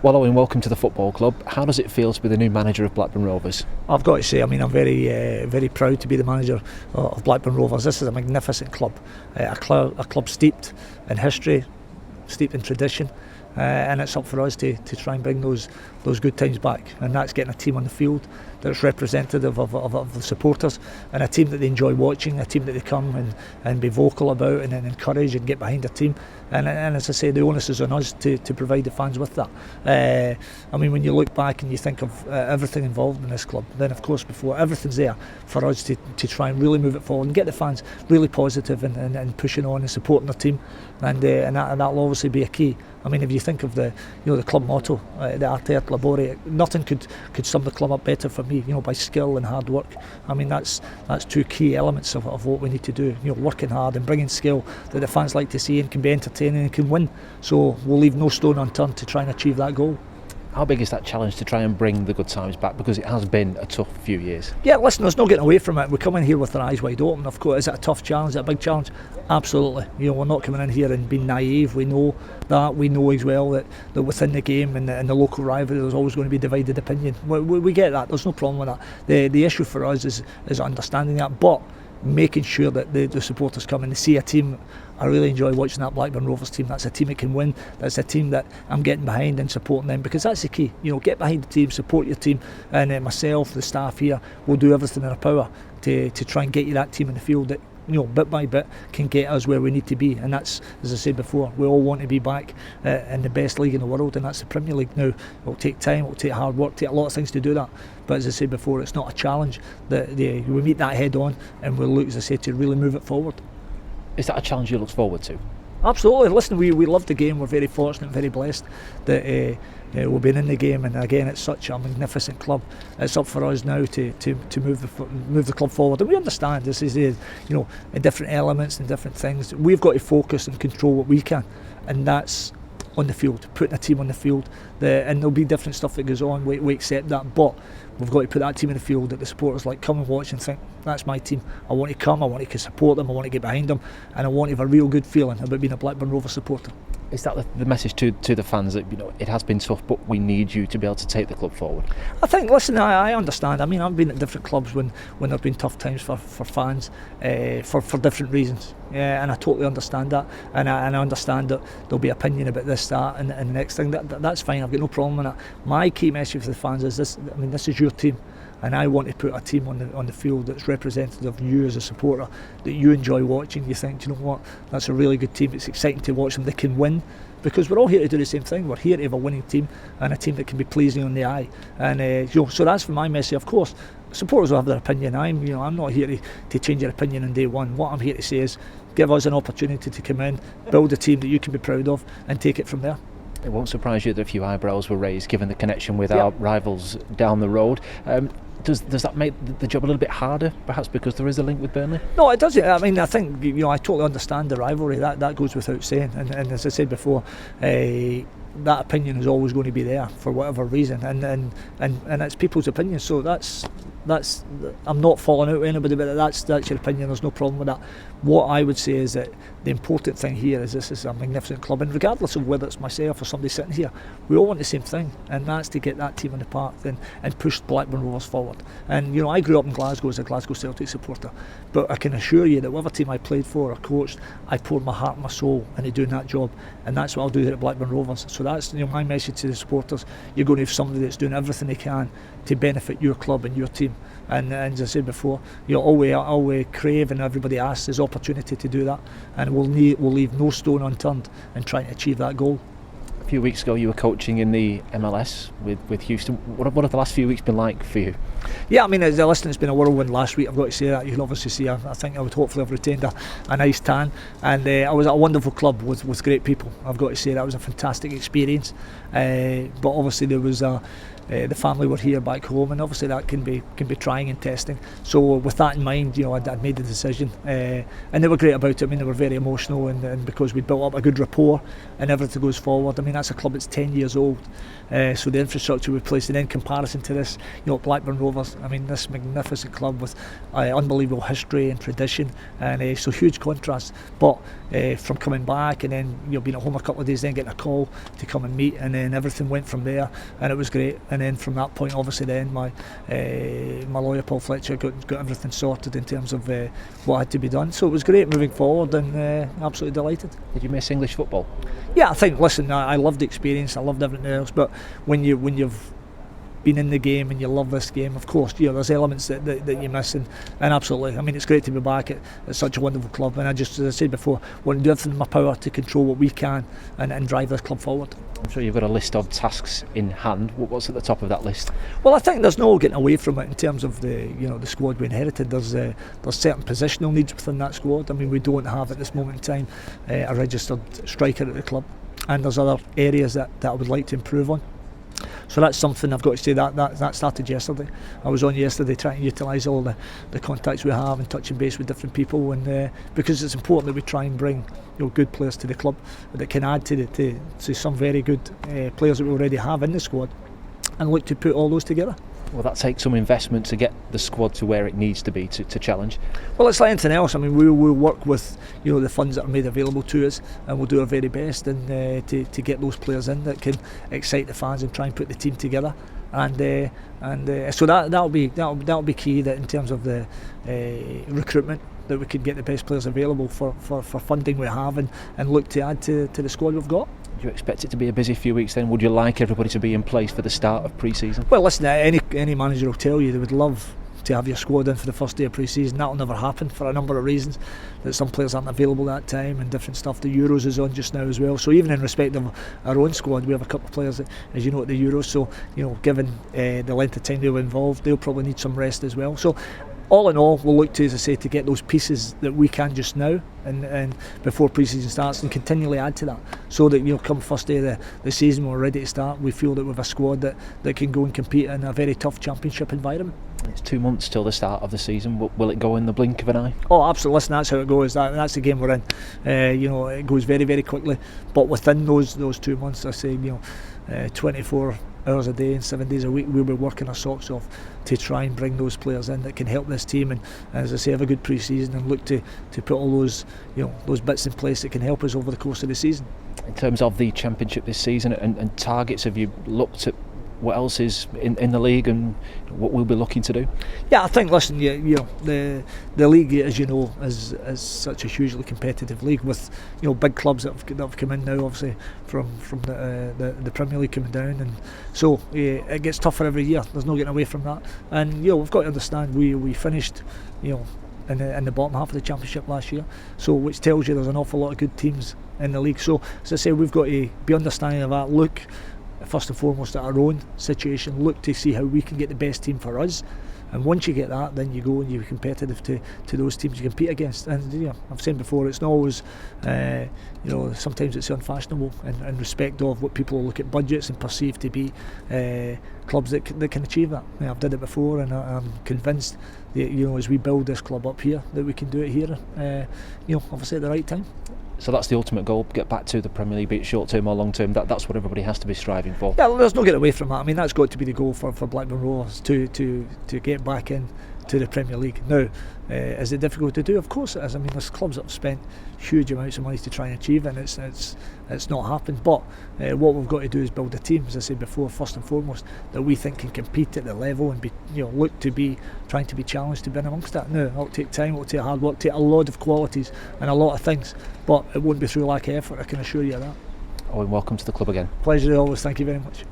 Well, Owen, welcome to the football club. How does it feel to be the new manager of Blackburn Rovers? I've got to say, I'm very proud to be the manager of Blackburn Rovers. This is a magnificent club, a club steeped in history, steeped in tradition, and it's up for us to try and bring those good times back. And that's getting a team on the field that's representative of the supporters, and a team that they enjoy watching, a team that they come and be vocal about and encourage and get behind their team. And as I say, the onus is on us to provide the fans with that. When you look back and you think of everything involved in this club, then of course before everything's there for us to try and really move it forward and get the fans really positive and pushing on and supporting their team, and that'll obviously be a key. If you think of the club motto, the Arte et Labore, nothing could sum the club up better for me. By skill and hard work. That's two key elements of what we need to do. Working hard and bringing skill that the fans like to see and can be entertaining and can win. So we'll leave no stone unturned to try and achieve that goal. How big is that challenge to try and bring the good times back? Because it has been a tough few years. Yeah, listen, there's no getting away from it. We come in here with our eyes wide open. Of course, is it a tough challenge? Is it a big challenge? Absolutely. We're not coming in here and being naive. We know that. We know as well that within the game and the local rivalry, there's always going to be divided opinion. We get that. There's no problem with that. The issue for us is understanding that, but making sure that the supporters come and they see a team. I really enjoy watching that Blackburn Rovers team. That's a team that can win. That's a team that I'm getting behind and supporting them, because that's the key. Get behind the team, support your team, and myself, the staff here, will do everything in our power to try and get you that team in the field that bit by bit can get us where we need to be. And that's, as I said before, we all want to be back in the best league in the world, and that's the Premier League now. It'll take time, it'll take hard work, take a lot of things to do that. But as I said before, it's not a challenge. We meet that head on, and we'll look, as I said, to really move it forward. Is that a challenge you look forward to? Absolutely. Listen, we love the game. We're very fortunate, very blessed that we've been in the game, and again, it's such a magnificent club. It's up for us now to move the club forward, and we understand this is in different elements and different things. We've got to focus and control what we can, and that's on the field, putting a team on the field. And there'll be different stuff that goes on. We accept that, but we've got to put that team in the field that the supporters come and watch and think, that's my team. I want to come, I want to support them, I want to get behind them, and I want to have a real good feeling about being a Blackburn Rovers supporter. Is that the message to the fans, that it has been tough, but we need you to be able to take the club forward? I think, listen, I understand. I've been at different clubs when there have been tough times for fans for different reasons. Yeah, and I totally understand that, and I understand that there'll be opinion about this, that, and the next thing. That's fine. I've got no problem with that. My key message for the fans is this: this is your team, and I want to put a team on the field that's representative of you as a supporter, that you enjoy watching. You think, do you know what? That's a really good team. It's exciting to watch them. They can win, because we're all here to do the same thing. We're here to have a winning team and a team that can be pleasing on the eye. And so that's for my message. Of course, supporters will have their opinion. I'm not here to change your opinion on day one. What I'm here to say is, give us an opportunity to come in, build a team that you can be proud of, and take it from there. It won't surprise you that a few eyebrows were raised given the connection with our rivals down the road. Does that make the job a little bit harder, perhaps because there is a link with Burnley? No, it doesn't. I think I totally understand the rivalry. That goes without saying. And as I said before, that opinion is always going to be there for whatever reason, and it's people's opinion. So that's I'm not falling out with anybody, but that's your opinion. There's no problem with that. What I would say is that the important thing here is this is a magnificent club, and regardless of whether it's myself or somebody sitting here, we all want the same thing, and that's to get that team on the park and push Blackburn Rovers forward. And I grew up in Glasgow as a Glasgow Celtic supporter, but I can assure you that whatever team I played for or coached, I poured my heart and my soul into doing that job, and that's what I'll do here at Blackburn Rovers. So that's my message to the supporters. You're going to have somebody that's doing everything they can to benefit your club and your team. And as I said before, all we crave and everybody asks is opportunity to do that, and we'll leave no stone unturned in trying to achieve that goal. A few weeks ago you were coaching in the MLS with Houston. What have the last few weeks been like for you? Yeah, it's been a whirlwind last week, I've got to say that. You can obviously see, I think I would hopefully have retained a nice tan, and I was at a wonderful club with great people. I've got to say that was a fantastic experience, but obviously there was the family were here back home, and obviously that can be trying and testing. So with that in mind, I'd made the decision, and they were great about it. They were very emotional, and because we built up a good rapport and everything goes forward. that's a club that's 10 years old. So the infrastructure we've placed, and in comparison to this, Blackburn Rovers, I mean, this magnificent club with unbelievable history and tradition, and so huge contrast. But from coming back and then being at home a couple of days, then getting a call to come and meet, and then everything went from there, and it was great. And then from that point, obviously, then my lawyer Paul Fletcher got everything sorted in terms of what had to be done. So it was great moving forward, and absolutely delighted. Did you miss English football? Yeah, I think. Listen, I loved the experience. I loved everything else. But when you've been in the game and you love this game, of course, there's elements that you miss, and absolutely. I mean, it's great to be back at such a wonderful club, and as I said before, want to do everything in my power to control what we can and drive this club forward. I'm sure you've got a list of tasks in hand. What's at the top of that list? Well, I think there's no getting away from it in terms of the squad we inherited. There's certain positional needs within that squad. I mean, we don't have at this moment in time a registered striker at the club, and there's other areas that I would like to improve on. So that's something I've got to say that started yesterday. I was on yesterday trying to utilise all the contacts we have and touching base with different people, and because it's important that we try and bring good players to the club that can add to some very good players that we already have in the squad, and look to put all those together. Will that take some investment to get the squad to where it needs to be to challenge? Well, it's like anything else. I mean, we'll work with the funds that are made available to us, and we'll do our very best and to get those players in that can excite the fans and try and put the team together. And so that'll be key, that in terms of the recruitment, that we can get the best players available for funding we have, and look to add to the squad we've got. Do you expect it to be a busy few weeks then? Would you like everybody to be in place for the start of pre-season? Well, listen, any manager will tell you they would love to have your squad in for the first day of pre-season. That will never happen for a number of reasons, that some players aren't available that time and different stuff. The Euros is on just now as well, so even in respect of our own squad, we have a couple of players that, as you know, at the Euros, so given the length of time they were involved, they'll probably need some rest as well. So all in all, we'll look to, as I say, to get those pieces that we can just now and before pre-season starts, and continually add to that, so that come first day of the season, we're ready to start. We feel that we have a squad that can go and compete in a very tough championship environment. It's 2 months till the start of the season. Will it go in the blink of an eye? Oh, absolutely. Listen, that's how it goes. That's the game we're in. It goes very, very quickly. But within those 2 months, I say 24 hours a day and 7 days a week, we'll be working our socks off to try and bring those players in that can help this team, and as I say, have a good pre-season and look to put all those those bits in place that can help us over the course of the season. In terms of the championship this season and targets, have you looked at what else is in the league and what we'll be looking to do? Yeah, I think, listen, the league, as you know, is such a hugely competitive league with big clubs that have come in now, obviously from the Premier League coming down, and so it gets tougher every year. There's no getting away from that, and we've got to understand we finished in the bottom half of the championship last year, so which tells you there's an awful lot of good teams in the league. So as I say, we've got to be understanding of that. Look first and foremost at our own situation, look to see how we can get the best team for us, and once you get that, then you go and you're competitive to those teams you compete against. And I've said before, it's not always sometimes it's unfashionable in respect of what people look at budgets and perceive to be clubs that can achieve that. I've did it before, and I'm convinced that as we build this club up here, that we can do it here obviously at the right time. So that's the ultimate goal, get back to the Premier League, be it short term or long term. That's what everybody has to be striving for. Yeah, there's no getting away from that. I mean, that's got to be the goal for Blackburn Rovers, to get back in to the Premier League. Now, is it difficult to do? Of course it is. I mean, there's clubs that have spent huge amounts of money to try and achieve it, and it's not happened. But what we've got to do is build a team, as I said before, first and foremost, that we think can compete at the level and be look to be trying to be challenged to be in amongst that. Now, it'll take time, it'll take hard work, take a lot of qualities and a lot of things, but it won't be through lack of effort, I can assure you of that. Owen, welcome to the club again. Pleasure always, thank you very much.